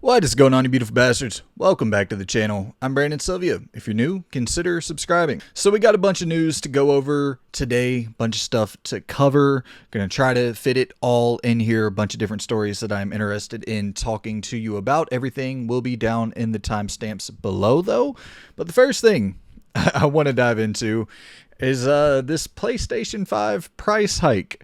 What is going on, you beautiful bastards? Welcome back to the channel. I'm Brandon Sylvia. If you're new, consider subscribing. So we got a bunch of news to go over today, a bunch of stuff to cover. Gonna try to fit it all in here, a bunch of different stories that I'm interested in talking to you about. Everything will be down in the timestamps below though. But the first thing I want to dive into is this PlayStation 5 price hike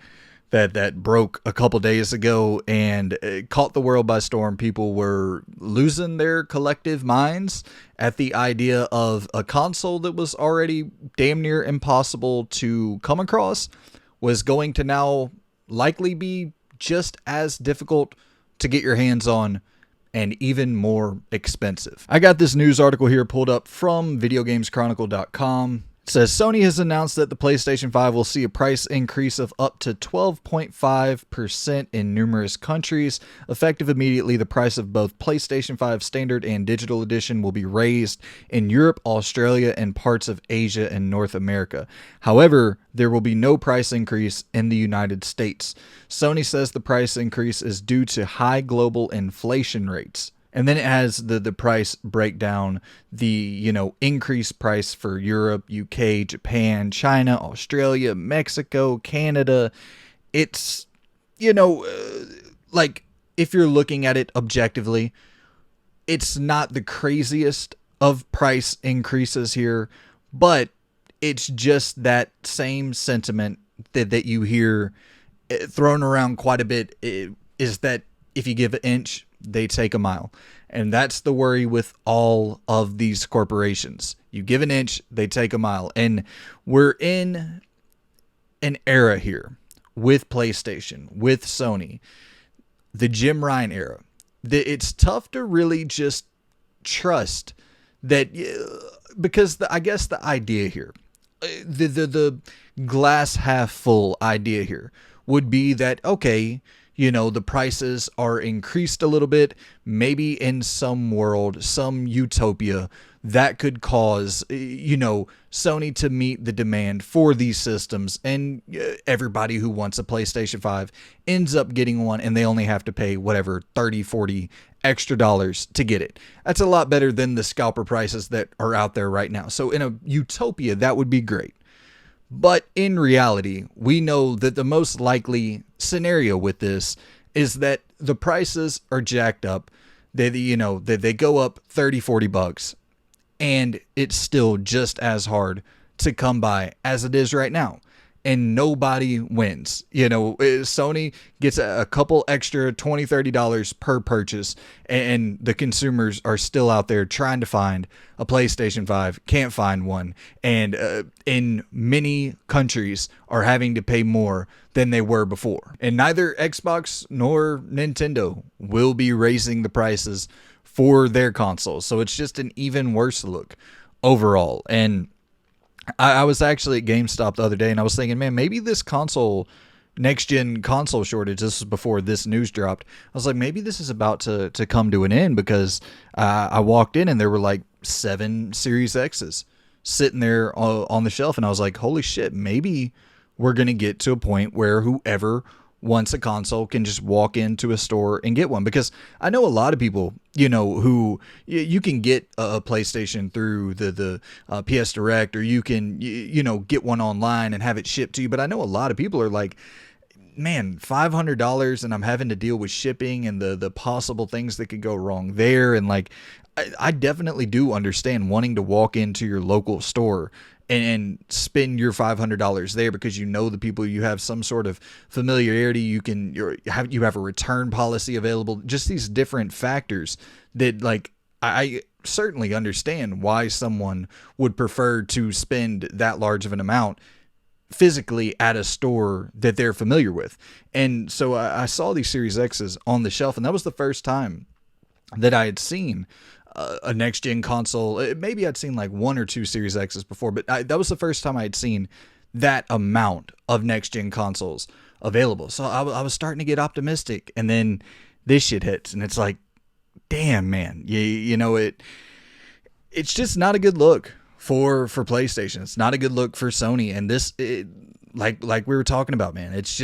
that broke a couple days ago and it caught the world by storm. People were losing their collective minds at the idea of a console that was already damn near impossible to come across was going to now likely be just as difficult to get your hands on and even more expensive. I got this news article here pulled up from videogameschronicle.com. It says Sony has announced that the PlayStation 5 will see a price increase of up to 12.5% in numerous countries. Effective immediately, the price of both PlayStation 5 Standard and Digital Edition will be raised in Europe, Australia, and parts of Asia and North America. However, there will be no price increase in the United States. Sony says the price increase is due to high global inflation rates. And then it has the price breakdown, the, increased price for Europe, UK, Japan, China, Australia, Mexico, Canada. It's, like if you're looking at it objectively, it's not the craziest of price increases here, but it's just that same sentiment that you hear thrown around quite a bit is that if you give an inch, they take a mile. And that's the worry with all of these corporations. You give an inch, they take a mile. And we're in an era here with PlayStation, with Sony, the Jim Ryan era. It's tough to really just trust that, because I guess the idea here, the glass half full idea here would be that, okay, the prices are increased a little bit. Maybe in some world, some utopia, that could cause, Sony to meet the demand for these systems. And everybody who wants a PlayStation 5 ends up getting one and they only have to pay whatever, 30, 40 extra dollars to get it. That's a lot better than the scalper prices that are out there right now. So in a utopia, that would be great. But in reality, we know that the most likely scenario with this is that the prices are jacked up. They go up 30, 40 bucks and it's still just as hard to come by as it is right now. And nobody wins. Sony gets a couple extra $20, $30 per purchase, and the consumers are still out there trying to find a PlayStation 5, can't find one, and in many countries are having to pay more than they were before. And neither Xbox nor Nintendo will be raising the prices for their consoles, so it's just an even worse look overall. And I was actually at GameStop the other day and I was thinking, man, maybe this next-gen console shortage, this was before this news dropped, I was like, maybe this is about to come to an end, because I walked in and there were like 7 Series X's sitting there on the shelf, and I was like, holy shit, maybe we're going to get to a point where whoever wants a console can just walk into a store and get one. Because I know a lot of people, who you can get a PlayStation through the PS Direct, or you can, get one online and have it shipped to you. But I know a lot of people are like, man, $500 and I'm having to deal with shipping and the possible things that could go wrong there. And like, I definitely do understand wanting to walk into your local store and spend your $500 there, because the people, you have some sort of familiarity, you have a return policy available, just these different factors that, like, I certainly understand why someone would prefer to spend that large of an amount physically at a store that they're familiar with. And so I saw these Series X's on the shelf, and that was the first time that I had seen a next-gen console. Maybe I'd seen like 1 or 2 Series X's before, but that was the first time I had seen that amount of next-gen consoles available. So I was starting to get optimistic, and then this shit hits, and it's like, damn, man, it's just not a good look for PlayStation. It's not a good look for Sony, and this, like we were talking about, man, it's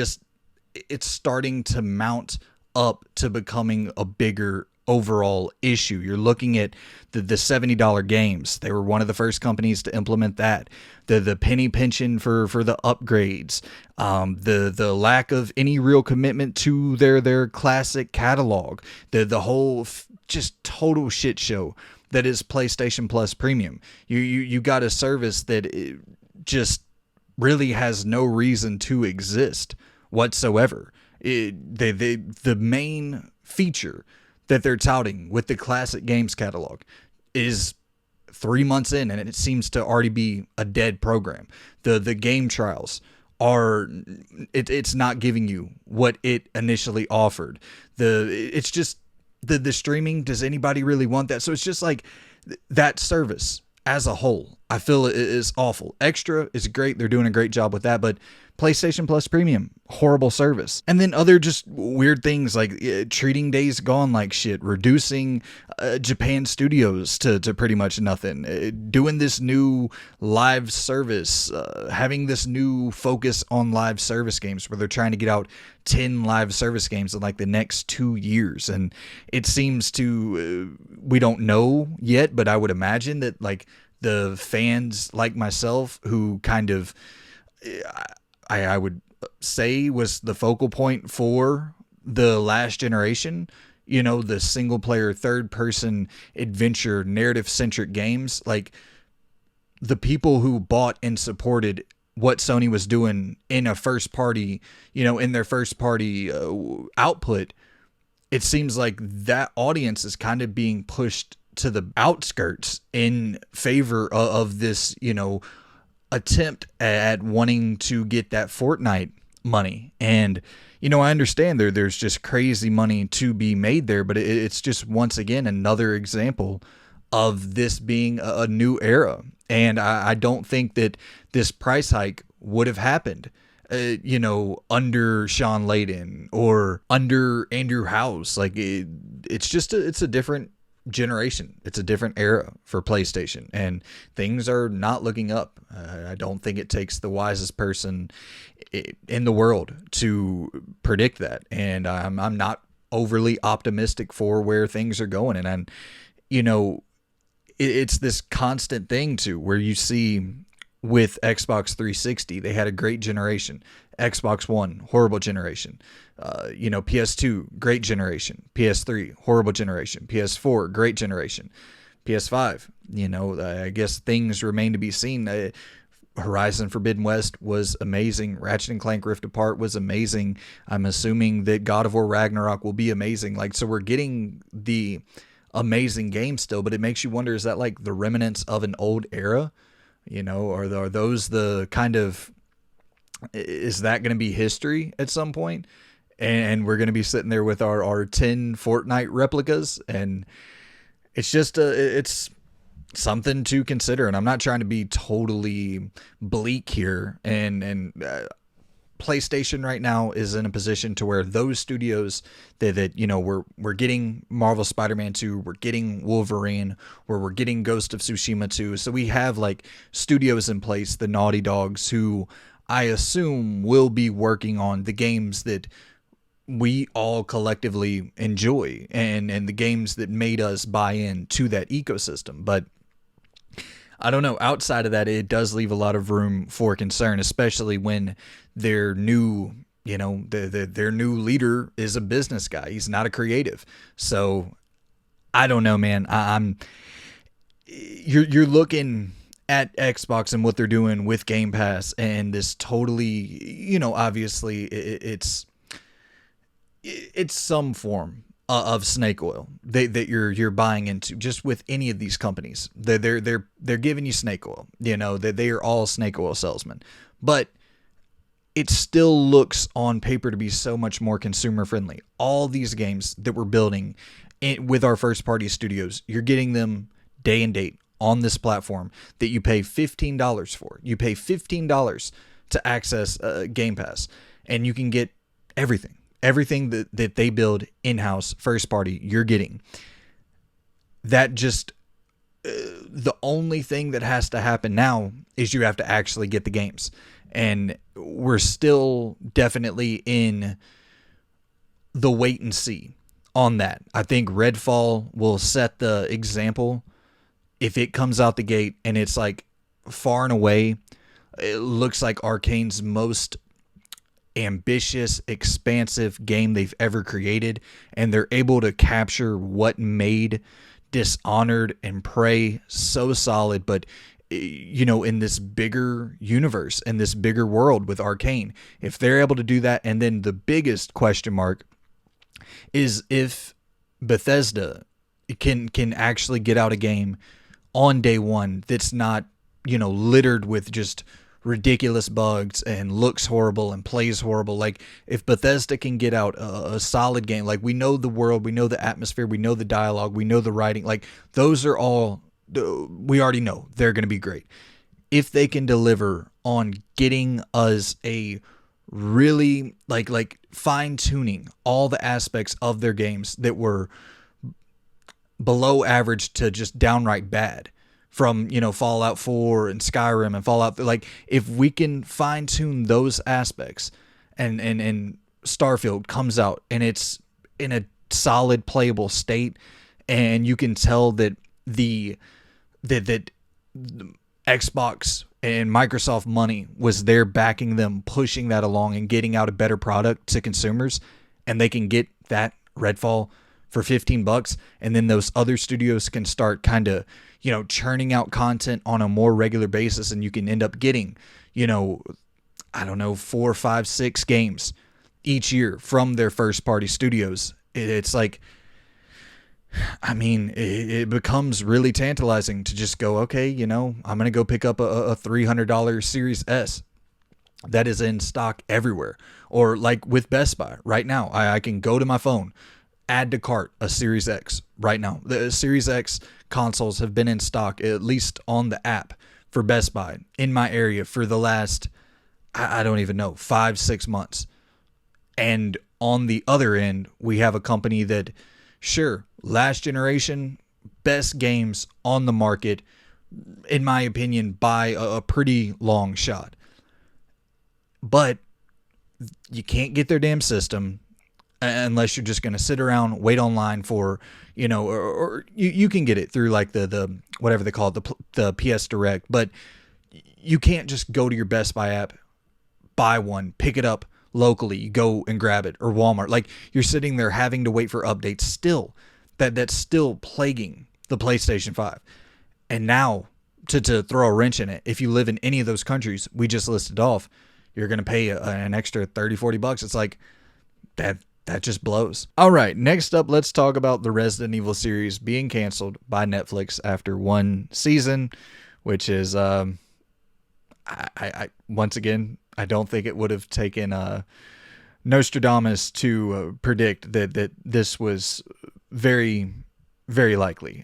starting to mount up to becoming a bigger overall issue. You're looking at the $70 games. They were one of the first companies to implement that. The penny pension for the upgrades. The lack of any real commitment to their classic catalog. The whole just total shit show that is PlayStation Plus Premium. You got a service that just really has no reason to exist whatsoever. The main feature that they're touting with the classic games catalog is 3 months in, and it seems to already be a dead program. The game trials it's not giving you what it initially offered. It's just the streaming. Does anybody really want that? So it's just like that service as a whole, I feel it is awful. Extra is great. They're doing a great job with that, but PlayStation Plus Premium, horrible service. And then other just weird things like treating Days Gone like shit, reducing Japan studios to pretty much nothing, doing this new live service, having this new focus on live service games where they're trying to get out 10 live service games in like the next 2 years. And it seems to, we don't know yet, but I would imagine that like the fans like myself who kind of, I would say was the focal point for the last generation, you know, the single player, third person adventure, narrative centric games. Like the people who bought and supported what Sony was doing in a first party, you know, in their first party output, it seems like that audience is kind of being pushed to the outskirts in favor of this, you know, attempt at wanting to get that Fortnite money. And, you know, I understand there's just crazy money to be made there, but it's just once again another example of this being a new era. And I don't think that this price hike would have happened, you know, under Sean Layden or under Andrew House. Like it's a different generation. It's a different era for PlayStation, and things are not looking up. I don't think it takes the wisest person in the world to predict that, and I'm not overly optimistic for where things are going. And I'm, you know, it's this constant thing too, where you see with Xbox 360, they had a great generation. Xbox One, horrible generation. You know, PS2, great generation. PS3, horrible generation. PS4, great generation. PS5, you know, I guess things remain to be seen. Horizon Forbidden West was amazing. Ratchet and Clank Rift Apart was amazing. I'm assuming that God of War Ragnarok will be amazing. Like, so we're getting the amazing game still, but it makes you wonder, is that like the remnants of an old era? You know, are those the kind of, is that going to be history at some point? And we're going to be sitting there with our 10 Fortnite replicas, and it's just it's something to consider. And I'm not trying to be totally bleak here. And PlayStation right now is in a position to where those studios that you know, we're getting Marvel Spider-Man 2, we're getting Wolverine, we're getting Ghost of Tsushima 2. So we have like studios in place, the Naughty Dogs, who I assume will be working on the games that we all collectively enjoy, and the games that made us buy into that ecosystem. But I don't know, outside of that, it does leave a lot of room for concern, especially when their new, you know, their new leader is a business guy. He's not a creative. So I don't know, man. You're looking at Xbox and what they're doing with Game Pass, and this totally, you know, obviously it's some form of snake oil that you're buying into, just with any of these companies. They're giving you snake oil. You know, they are all snake oil salesmen. But it still looks on paper to be so much more consumer friendly. All these games that we're building with our first party studios, you're getting them day and date on this platform that you pay $15 for. You pay $15 to access Game Pass, and you can get everything. Everything that they build in-house, first party, you're getting. That just, the only thing that has to happen now is you have to actually get the games. And we're still definitely in the wait and see on that. I think Redfall will set the example if it comes out the gate and it's like far and away, it looks like Arcane's most ambitious, expansive game they've ever created, and they're able to capture what made Dishonored and Prey so solid, but in this bigger universe and this bigger world with Arcane. If they're able to do that, and then the biggest question mark is if Bethesda can actually get out a game on day one that's not, littered with just ridiculous bugs and looks horrible and plays horrible. Like, if Bethesda can get out a solid game, like, we know the world, we know the atmosphere, we know the dialogue, we know the writing, like, those are all, we already know they're going to be great. If they can deliver on getting us a really, like fine tuning all the aspects of their games that were below average to just downright bad, from Fallout 4 and Skyrim and Fallout, like, if we can fine tune those aspects, and Starfield comes out and it's in a solid playable state, and you can tell that the Xbox and Microsoft money was there backing them, pushing that along and getting out a better product to consumers, and they can get that Redfall for $15, and then those other studios can start kind of, churning out content on a more regular basis, and you can end up getting, 4, 5, 6 games each year from their first party studios. It's like, it becomes really tantalizing to just go, okay, I'm going to go pick up a $300 Series S that is in stock everywhere. Or like with Best Buy right now, I can go to my phone, add to cart a Series X right now. The Series X consoles have been in stock, at least on the app, for Best Buy in my area for the last, I don't even know, 5-6 months. And on the other end, we have a company that, sure, last generation, best games on the market, in my opinion, by a pretty long shot. But you can't get their damn system unless you're just going to sit around, wait online for, or you can get it through like the whatever they call it, the PS Direct, but you can't just go to your Best Buy app, buy one, pick it up locally, you go and grab it, or Walmart. Like, you're sitting there having to wait for updates still. That's still plaguing the PlayStation 5. And now, to throw a wrench in it, if you live in any of those countries we just listed off, you're going to pay an extra $30-$40. It's like, that just blows. All right, next up, let's talk about the Resident Evil series being canceled by Netflix after one season, which is, I once again, I don't think it would have taken Nostradamus to predict that this was very, very likely.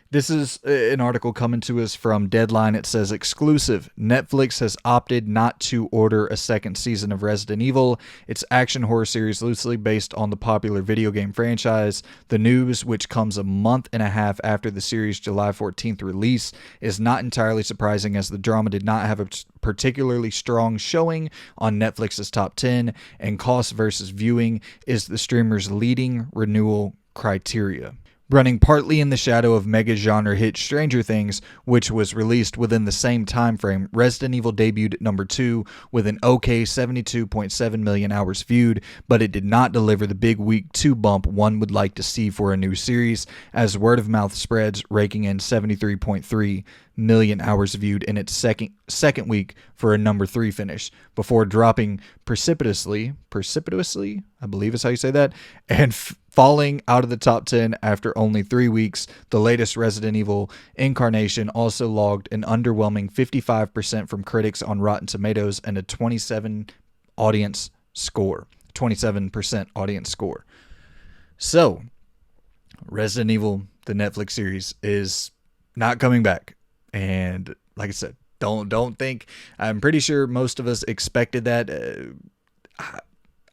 This is an article coming to us from Deadline. It says, exclusive, Netflix has opted not to order a second season of Resident Evil. Its action horror series loosely based on the popular video game franchise. The news, which comes a month and a half after the series' July 14th release, is not entirely surprising, as the drama did not have a particularly strong showing on Netflix's top 10, and cost versus viewing is the streamer's leading renewal criteria. Running partly in the shadow of mega-genre hit Stranger Things, which was released within the same time frame, Resident Evil debuted at number 2 with an okay 72.7 million hours viewed, but it did not deliver the big week 2 bump one would like to see for a new series, as word of mouth spreads, raking in 73.3 million hours viewed in its second week for a number 3 finish, before dropping precipitously, I believe is how you say that, and falling out of the top 10 after only 3 weeks. The latest Resident Evil incarnation also logged an underwhelming 55% from critics on Rotten Tomatoes and a 27% audience score. So, Resident Evil, the Netflix series, is not coming back. And like I said, don't think, I'm pretty sure most of us expected that.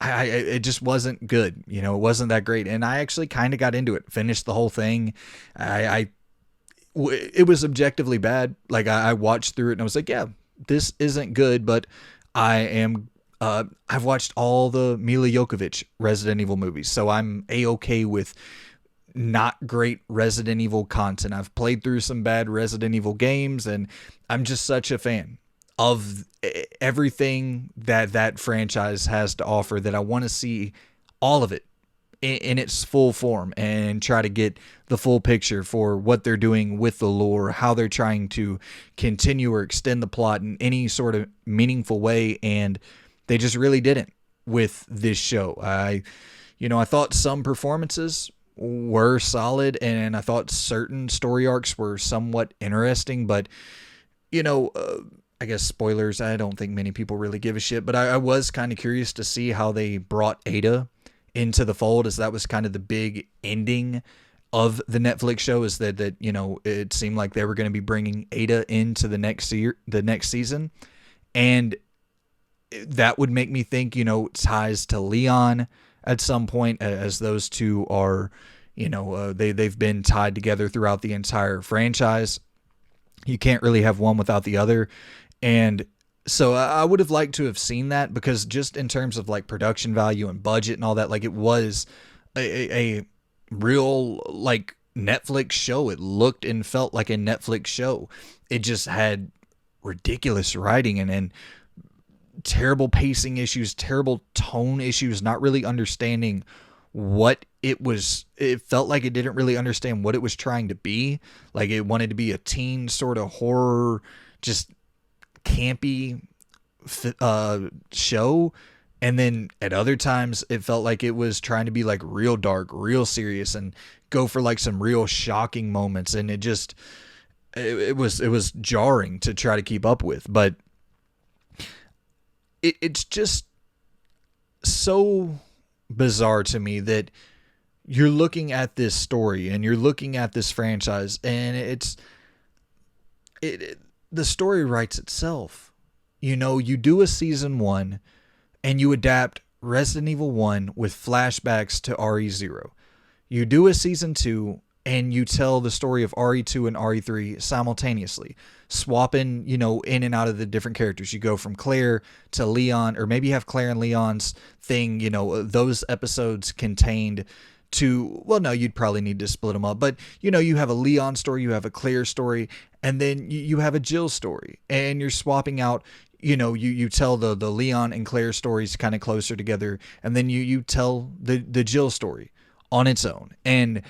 It just wasn't good. It wasn't that great. And I actually kind of got into it, finished the whole thing. It was objectively bad. Like, I watched through it and I was like, yeah, this isn't good, but I am I've watched all the Mila Jokovic Resident Evil movies, so I'm a-okay with not great Resident Evil content. I've played through some bad Resident Evil games, and I'm just such a fan of everything that that franchise has to offer that I want to see all of it in its full form and try to get the full picture for what they're doing with the lore, how they're trying to continue or extend the plot in any sort of meaningful way. And they just really didn't with this show. I thought some performances were solid, and I thought certain story arcs were somewhat interesting, but I guess spoilers, I don't think many people really give a shit, but I was kind of curious to see how they brought Ada into the fold, as that was kind of the big ending of the Netflix show, is that it seemed like they were going to be bringing Ada into the next season, and that would make me think, ties to Leon at some point, as those two are, they've been tied together throughout the entire franchise. You can't really have one without the other. And so I would have liked to have seen that, because just in terms of like production value and budget and all that, like it was a real like Netflix show. It looked and felt like a Netflix show. It just had ridiculous writing and terrible pacing issues, terrible tone issues, not really understanding what it was. It felt like it didn't really understand what it was trying to be. Like it wanted to be a teen sort of horror, just campy show, and then at other times it felt like it was trying to be like real dark, real serious, and go for like some real shocking moments, and it was jarring to try to keep up with. But it's just so bizarre to me that you're looking at this story and you're looking at this franchise, and the story writes itself. You do a season 1 and you adapt Resident Evil 1 with flashbacks to RE0. You do a season 2 and you tell the story of RE2 and RE3 simultaneously, swapping, in and out of the different characters. You go from Claire to Leon, or maybe you have Claire and Leon's thing, those episodes contained to, well, no, you'd probably need to split them up, but you have a Leon story, you have a Claire story, and then you have a Jill story, and you're swapping out, you tell the Leon and Claire stories kind of closer together, and then you tell the Jill story on its own. And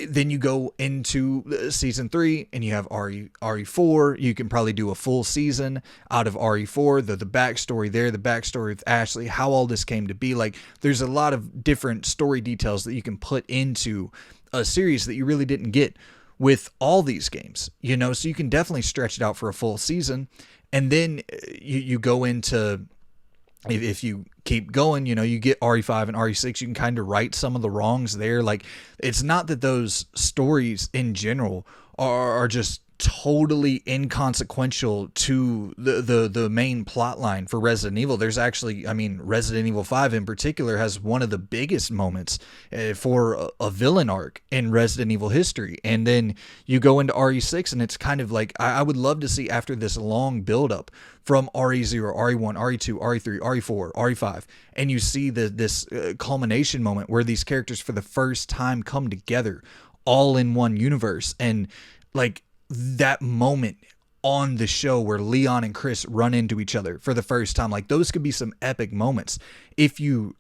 then you go into season 3 and you have RE4. You can probably do a full season out of RE4, the backstory there, the backstory of Ashley, how all this came to be. Like, there's a lot of different story details that you can put into a series that you really didn't get with all these games, so you can definitely stretch it out for a full season. And then you go into, if you keep going, you get RE5 and RE6, you can kind of right some of the wrongs there. Like, it's not that those stories in general are just totally inconsequential to the main plot line for Resident Evil. There's actually, Resident Evil 5 in particular has one of the biggest moments for a villain arc in Resident Evil history. And then you go into RE6 and it's kind of like, I would love to see, after this long buildup from RE0, RE1, RE2, RE3, RE4, RE5, and you see this culmination moment where these characters for the first time come together all in one universe. And like, that moment on the show where Leon and Chris run into each other for the first time, like, those could be some epic moments if you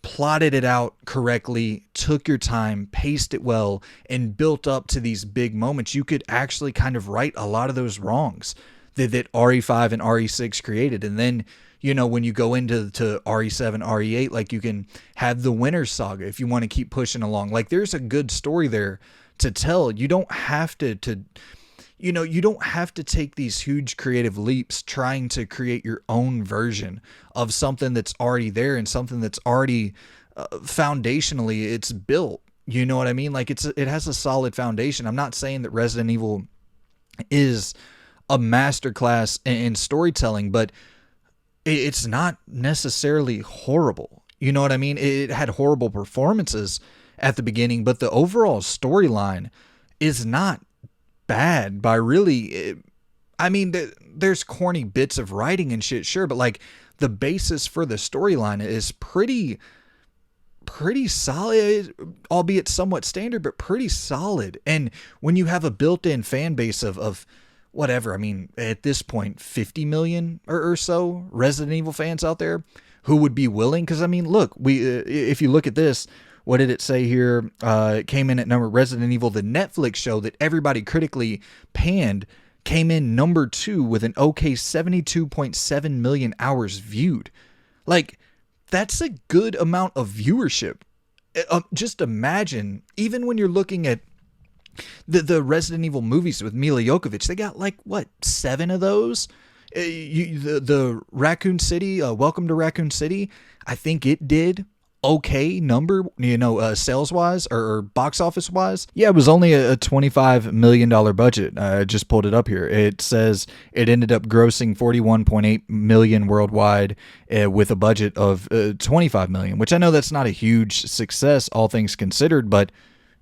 plotted it out correctly, took your time, paced it well, and built up to these big moments. You could actually kind of right a lot of those wrongs that RE5 and RE6 created. And then, when you go into RE7, RE8, like, you can have the Winter Saga if you want to keep pushing along. Like, there's a good story there to tell. You don't have to you don't have to take these huge creative leaps trying to create your own version of something that's already there and something that's already foundationally it's built. You know what I mean? Like, it has a solid foundation. I'm not saying that Resident Evil is a masterclass in storytelling, but it's not necessarily horrible. You know what I mean? It had horrible performances at the beginning, but the overall storyline is not bad by really, I mean, there's corny bits of writing and shit, sure, but like the basis for the storyline is pretty solid, albeit somewhat standard, but pretty solid. And when you have a built-in fan base of whatever, I mean, at this point, 50 million or so Resident Evil fans out there who would be willing, because I mean, look, if you look at this, what did it say here? It came in at number Resident Evil, the Netflix show that everybody critically panned, came in number 2 with an okay 72.7 million hours viewed. Like, that's a good amount of viewership. Just imagine, even when you're looking at the Resident Evil movies with Mila Jovovich, they got like, what, 7 of those? The Raccoon City, Welcome to Raccoon City, I think it did okay number, sales wise or box office wise. Yeah, it was only a $25 million budget. I just pulled it up here. It says it ended up grossing 41.8 million worldwide with a budget of 25 million, which I know that's not a huge success, all things considered, but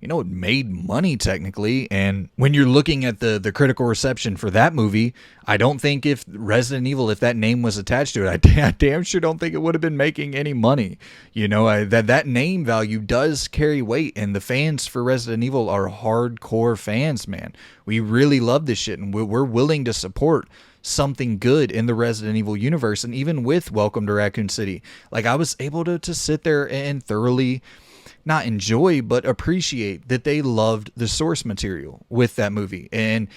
it made money technically. And when you're looking at the critical reception for that movie, I don't think if Resident Evil, if that name was attached to it, I damn sure don't think it would have been making any money. That name value does carry weight, and the fans for Resident Evil are hardcore fans, man. We really love this shit, and we're willing to support something good in the Resident Evil universe. And even with Welcome to Raccoon City, like, I was able to sit there and thoroughly not enjoy, but appreciate that they loved the source material with that movie. And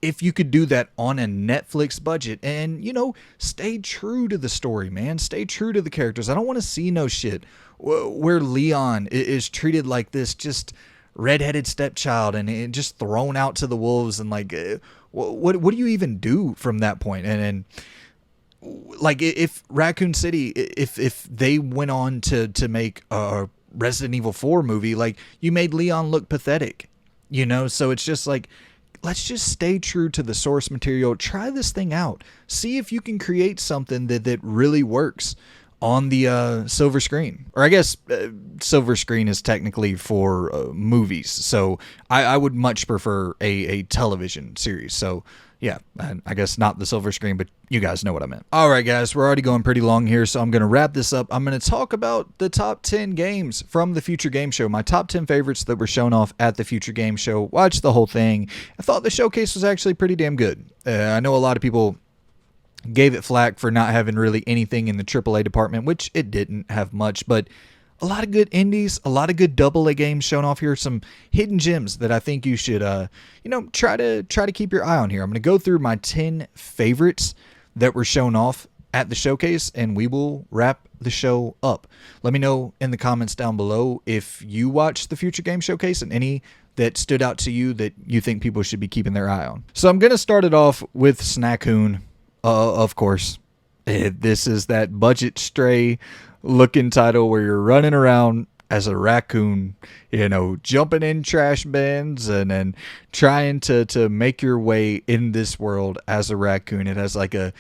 if you could do that on a Netflix budget and, stay true to the story, man, stay true to the characters. I don't want to see no shit where Leon is treated like this just redheaded stepchild and just thrown out to the wolves. And like, what do you even do from that point? And like, if Raccoon City, if they went on to make a Resident Evil 4 movie, like, you made Leon look pathetic, so it's just like, let's just stay true to the source material. Try this thing out, see if you can create something that really works on the silver screen. Or I guess silver screen is technically for movies, so I would much prefer a television series. So yeah, I guess not the silver screen, but you guys know what I meant. All right, guys, we're already going pretty long here, so I'm going to wrap this up. I'm going to talk about the top 10 games from the Future Game Show, my top 10 favorites that were shown off at the Future Game Show. Watched the whole thing. I thought the showcase was actually pretty damn good. I know a lot of people gave it flack for not having really anything in the AAA department, which it didn't have much, but a lot of good indies, a lot of good AA games shown off here, some hidden gems that I think you should, try to keep your eye on here. I'm going to go through my 10 favorites that were shown off at the showcase, and we will wrap the show up. Let me know in the comments down below if you watched the Future Game Showcase and any that stood out to you that you think people should be keeping their eye on. So I'm going to start it off with Snackoon, of course. This is that budget Stray looking title where you're running around as a raccoon, jumping in trash bins and then trying to make your way in this world as a raccoon. It has like a,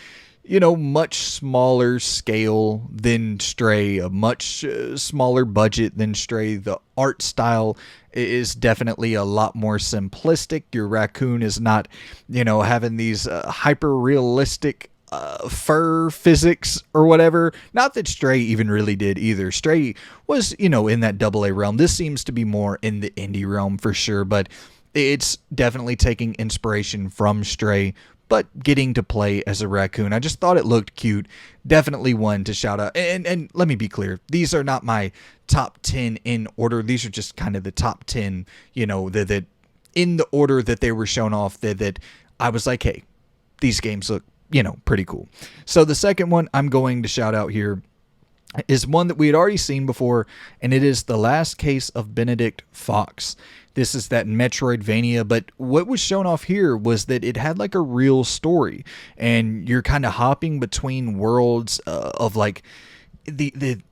much smaller scale than Stray, a much smaller budget than Stray. The art style is definitely a lot more simplistic. Your raccoon is not, having these hyper realistic fur physics or whatever. Not that Stray even really did either. Stray was, in that AA realm. This seems to be more in the indie realm for sure, but it's definitely taking inspiration from Stray, but getting to play as a raccoon. I just thought it looked cute. Definitely one to shout out. And let me be clear, these are not my top 10 in order. These are just kind of the top 10, that in the order that they were shown off, that I was like, hey, these games look pretty cool. So the second one I'm going to shout out here is one that we had already seen before, and it is The Last Case of Benedict Fox. This is that Metroidvania, but what was shown off here was that it had like a real story, and you're kind of hopping between worlds of like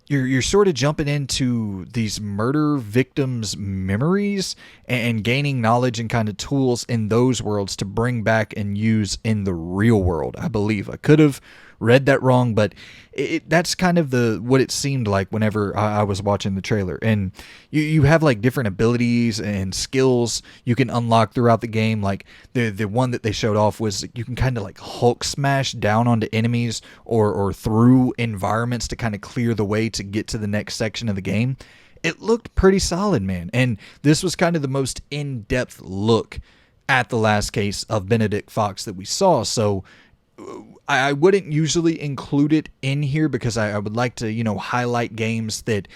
you're sort of jumping into these murder victims' memories and gaining knowledge and kind of tools in those worlds to bring back and use in the real world. I believe I could have read that wrong, but that's kind of what it seemed like whenever I was watching the trailer. And you have like different abilities and skills you can unlock throughout the game. Like the one that they showed off was you can kind of like Hulk smash down onto enemies or through environments to kind of clear the way to get to the next section of the game. It looked pretty solid, man. And this was kind of the most in-depth look at the last case of Benedict Fox that we saw. So I wouldn't usually include it in here because I would like to, highlight games that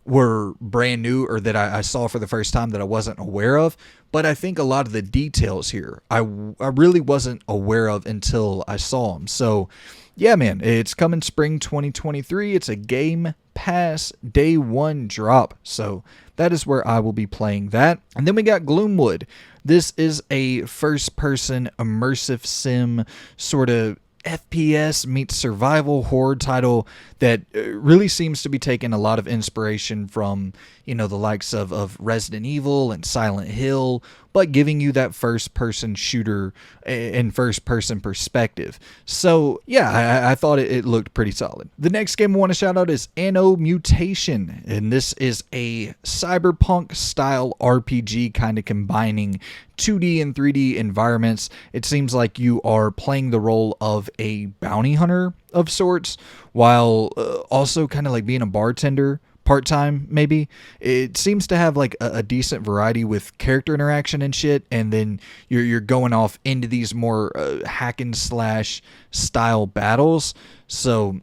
were brand new or that I saw for the first time that I wasn't aware of. But I think a lot of the details here I really wasn't aware of until I saw them. So yeah, man, it's coming spring 2023. It's a Game Pass day one drop. So that is where I will be playing that. And then we got Gloomwood. This is a first-person immersive sim sort of FPS meets survival horror title that really seems to be taking a lot of inspiration from, the likes of Resident Evil and Silent Hill, but giving you that first-person shooter and first-person perspective. So, yeah, I thought it looked pretty solid. The next game I want to shout out is Anno Mutation, and this is a cyberpunk-style RPG kind of combining 2D and 3D environments. It seems like you are playing the role of a bounty hunter of sorts, while also kind of like being a bartender part-time, maybe. It seems to have like a decent variety with character interaction and shit, and then you're going off into these more hack and slash style battles. So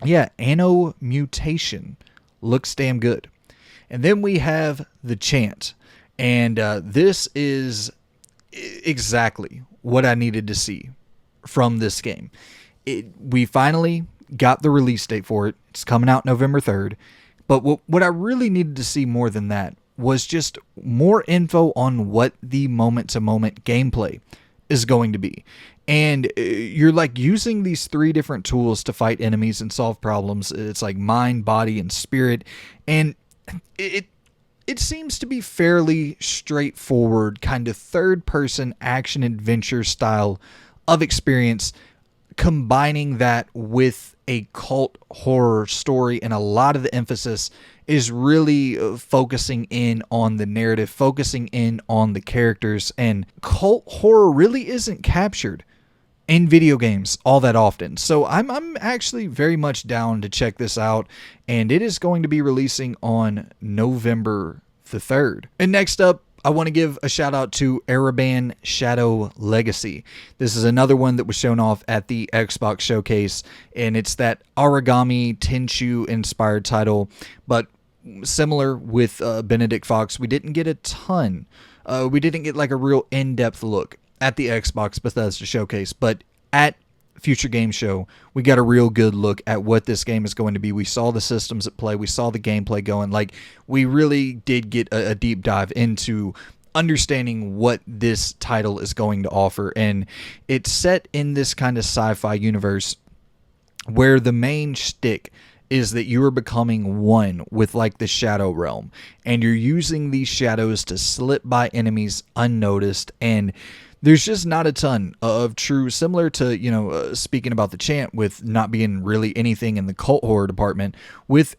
yeah, Anno Mutation looks damn good. And then we have The Chant, and this is exactly what I needed to see from this game. We finally got the release date for it. It's coming out November 3rd. But what I really needed to see more than that was just more info on what the moment-to-moment gameplay is going to be. And you're like using these 3 different tools to fight enemies and solve problems. It's like mind, body, and spirit. And it seems to be fairly straightforward, kind of third-person action-adventure style of experience, combining that with a cult horror story, and a lot of the emphasis is really focusing in on the narrative, focusing in on the characters, and cult horror really isn't captured in video games all that often. So I'm actually very much down to check this out, and it is going to be releasing on November the 3rd. And next up, I want to give a shout out to Ereban Shadow Legacy. This is another one that was shown off at the Xbox showcase, and it's that Origami Tenchu inspired title, but similar with Benedict Fox. We didn't get a ton. We didn't get like a real in-depth look at the Xbox Bethesda showcase, but at Future Game Show, we got a real good look at what this game is going to be. We saw the systems at play. We saw the gameplay going. Like, we really did get a deep dive into understanding what this title is going to offer. And it's set in this kind of sci-fi universe where the main shtick is that you are becoming one with like the shadow realm, and you're using these shadows to slip by enemies unnoticed. And there's just not a ton of true, similar to, speaking about The Chant with not being really anything in the cult horror department, with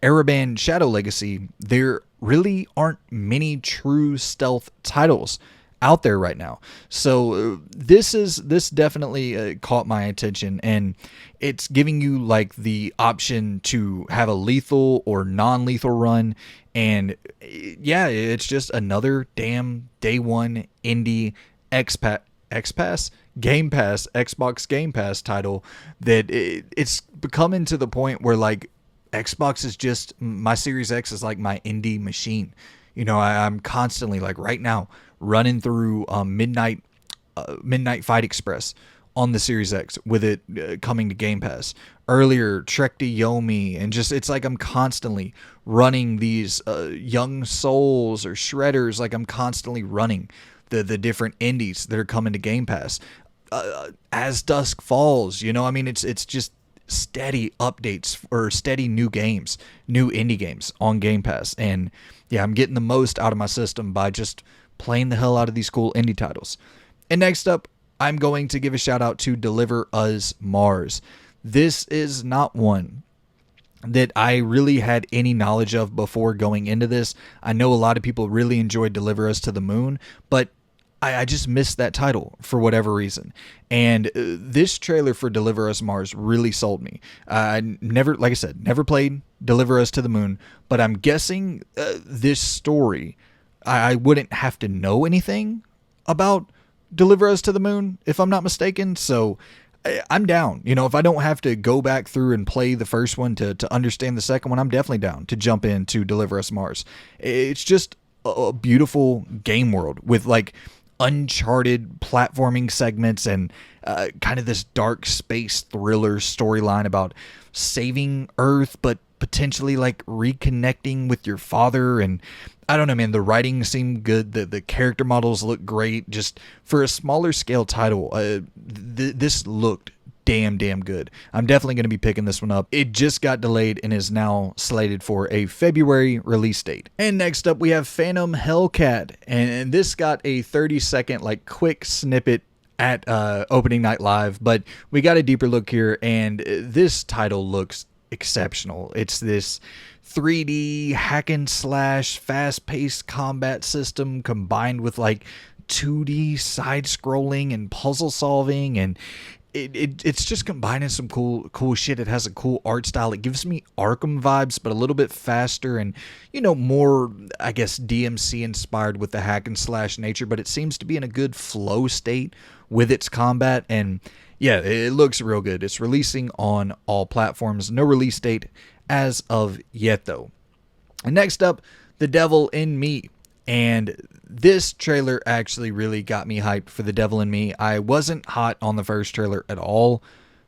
Ereban Shadow Legacy, there really aren't many true stealth titles out there right now. So this definitely caught my attention, and it's giving you like the option to have a lethal or non-lethal run. And yeah, it's just another damn day one indie Xbox Game Pass title that it's becoming to the point where like Xbox is just, my Series X is like my indie machine. I'm constantly like right now running through Midnight Fight Express on the Series X with it coming to Game Pass. Earlier, Trek to Yomi, and just it's like I'm constantly running these Young Souls or Shredders. Like I'm constantly running the different indies that are coming to Game Pass. As Dusk Falls, it's just steady updates or steady new games, new indie games on Game Pass. And yeah, I'm getting the most out of my system by just playing the hell out of these cool indie titles. And next up, I'm going to give a shout out to Deliver Us Mars. this is not one that I really had any knowledge of before going into this. I know a lot of people really enjoyed Deliver Us to the Moon, but I just missed that title for whatever reason. And this trailer for Deliver Us Mars really sold me. I never, like I said, never played Deliver Us to the Moon, but I'm guessing this story, I wouldn't have to know anything about Deliver Us to the Moon, if I'm not mistaken. So I'm down. You know, if I don't have to go back through and play the first one to understand the second one, I'm definitely down to jump into Deliver Us Mars. It's just a beautiful game world with like uncharted platforming segments and kind of this dark space thriller storyline about saving Earth, but potentially like reconnecting with your father. And I don't know, man, the writing seemed good. The character models look great. Just for a smaller scale title, this looked damn good. I'm definitely going to be picking this one up. It just got delayed and is now slated for a February release date. And next up we have Phantom Hellcat, and this got a 30-second like quick snippet at opening night live, but we got a deeper look here, and this title looks exceptional. It's this 3D hack and slash fast-paced combat system combined with like 2D side scrolling and puzzle solving, and it's just combining some cool shit. It has a cool art style. It gives me Arkham vibes, but a little bit faster and, you know, more, I guess, DMC inspired with the hack and slash nature, but it seems to be in a good flow state with its combat. And yeah, it looks real good. It's releasing on all platforms. No release date as of yet, though. And next up, The Devil in Me. And this trailer actually really got me hyped for The Devil in Me. I wasn't hot on the first trailer at all,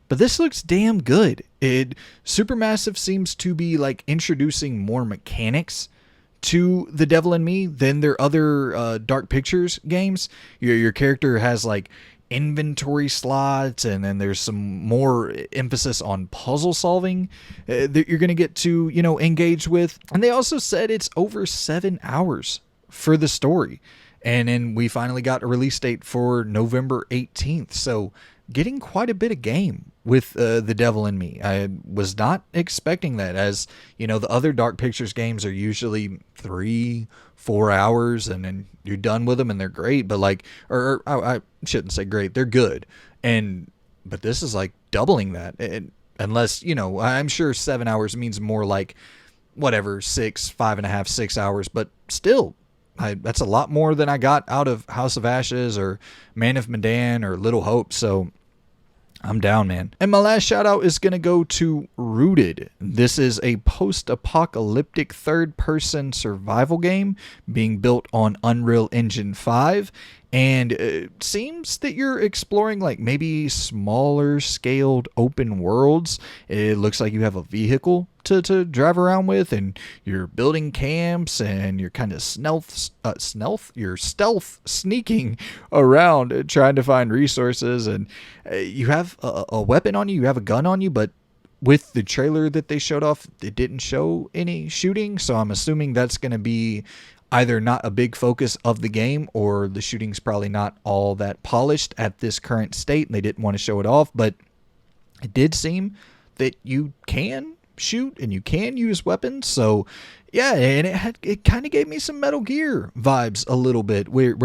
but this looks damn good. Supermassive seems to be like introducing more mechanics to The Devil in Me than their other Dark Pictures games. Your character has like inventory slots, and then there's some more emphasis on puzzle solving that you're going to get to, you know, engage with. And they also said it's over 7 hours for the story. And then we finally got a release date for November 18th. So getting quite a bit of game with The Devil in Me. I was not expecting that, as, you know, the other Dark Pictures games are usually 3-4 hours and then you're done with them and they're great. But like, or I shouldn't say great, they're good. But this is like doubling that. Unless, you know, I'm sure 7 hours means more like whatever, 5.5, 6 hours, but still, that's a lot more than I got out of House of Ashes or Man of Medan or Little Hope. So I'm down, man. And my last shout out is going to go to Rooted. This is a post-apocalyptic third-person survival game being built on Unreal Engine 5. And it seems that you're exploring like maybe smaller scaled open worlds. It looks like you have a vehicle to drive around with, and you're building camps, and you're kind of you're stealth sneaking around trying to find resources, and you have a weapon on you, you have a gun on you, but with the trailer that they showed off, it didn't show any shooting, so I'm assuming that's going to be either not a big focus of the game, or the shooting's probably not all that polished at this current state and they didn't want to show it off. But it did seem that you can shoot and you can use weapons. So yeah, and it kind of gave me some Metal Gear vibes a little bit, where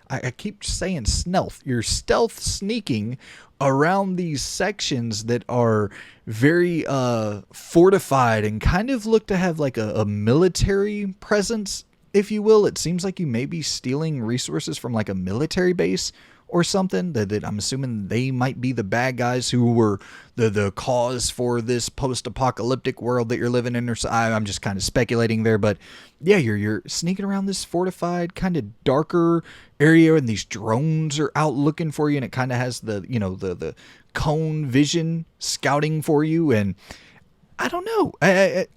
I keep saying stealth. You're stealth sneaking around these sections that are very fortified and kind of look to have like a military presence, if you will. It seems like you may be stealing resources from like a military base or something, that I'm assuming they might be the bad guys who were the cause for this post-apocalyptic world that you're living in. Or so, I'm just kind of speculating there, but yeah, you're sneaking around this fortified kind of darker area, and these drones are out looking for you, and it kind of has the, you know, the cone vision scouting for you. And I don't know.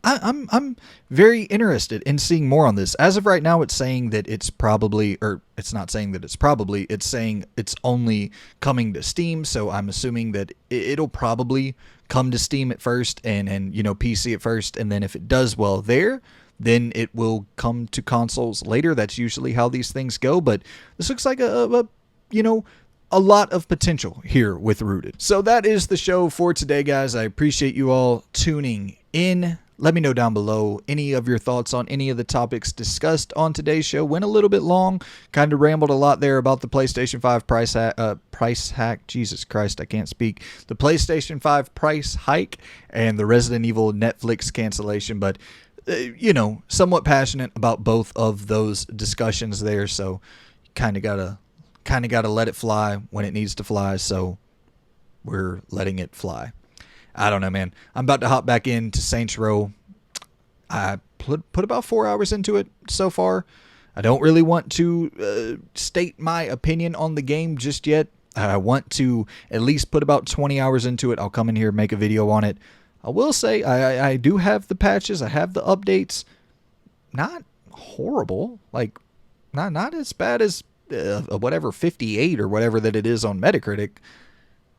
I'm very interested in seeing more on this. As of right now, it's saying that it's probably, or it's not saying that it's probably, it's saying it's only coming to Steam. So I'm assuming that it'll probably come to Steam at first, and you know, PC at first, and then if it does well there, then it will come to consoles later. That's usually how these things go. But this looks like a you know, a lot of potential here with Rooted. So that is the show for today, guys. I appreciate you all tuning in. Let me know down below any of your thoughts on any of the topics discussed on today's show. Went a little bit long, kind of rambled a lot there about the PlayStation 5 price hack. Jesus Christ, I can't speak. The PlayStation 5 price hike and the Resident Evil Netflix cancellation, but somewhat passionate about both of those discussions there. So kind of gotta let it fly when it needs to fly. So we're letting it fly. I don't know, man. I'm about to hop back into Saints Row. I put about 4 hours into it so far. I don't really want to state my opinion on the game just yet. I want to at least put about 20 hours into it. I'll come in here and make a video on it. I will say I do have the patches. I have the updates. Not horrible. Like, not as bad as whatever 58 or whatever that it is on Metacritic.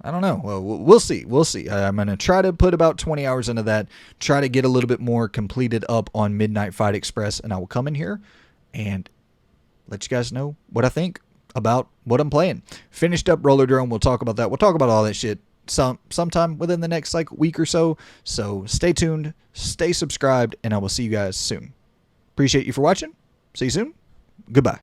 I don't know. Well, we'll see. We'll see. I'm going to try to put about 20 hours into that, try to get a little bit more completed up on Midnight Fight Express, and I will come in here and let you guys know what I think about what I'm playing. Finished up Roller Drone. We'll talk about that. We'll talk about all that shit sometime within the next week or so. So stay tuned, stay subscribed, and I will see you guys soon. Appreciate you for watching. See you soon. Goodbye.